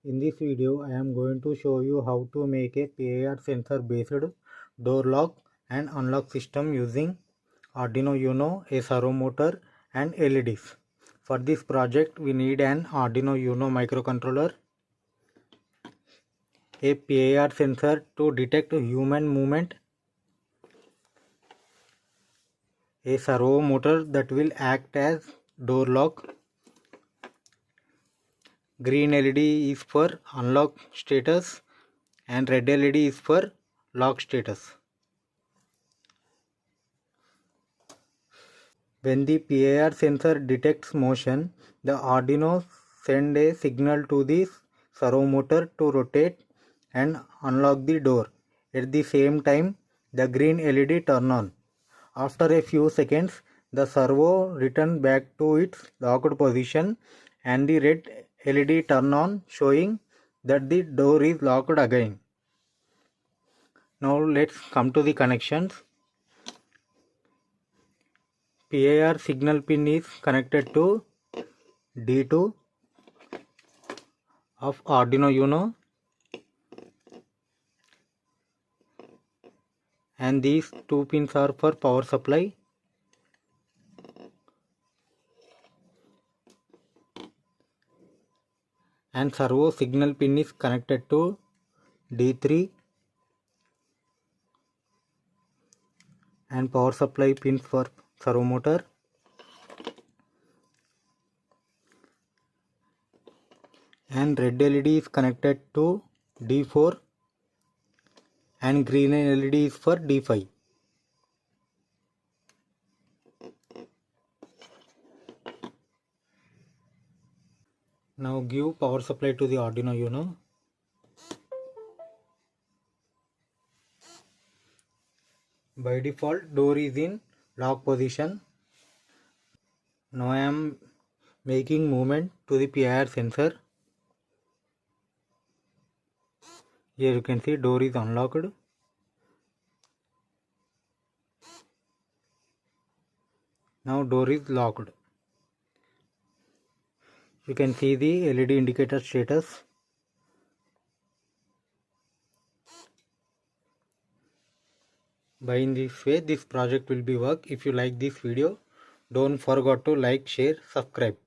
In this video, I am going to show you how to make a PIR sensor based door lock and unlock system using Arduino Uno, a servo motor and LEDs. For this project, we need an Arduino Uno microcontroller, a PIR sensor to detect human movement, a servo motor that will act as door lock. Green LED is for unlock status and red LED is for lock status. When the PIR sensor detects motion, the Arduino sends a signal to the servo motor to rotate and unlock the door. At the same time, the green LED turns on. After a few seconds, the servo returns back to its locked position and the red LED turns on, showing that the door is locked again. Now let's come to the connections. PIR signal pin is connected to D2 of Arduino Uno, and these two pins are for power supply. And servo signal pin is connected to D3, and power supply pins for servo motor. And red LED is connected to D4 and green LED is for D5. Now give power supply to the Arduino Uno. By default, door is in lock position. Now I am making movement to the PIR sensor. Here you can see door is unlocked. Now door is locked. You can see the LED indicator status. By in this way, this project will be work. If you like this video, don't forget to like, share, subscribe.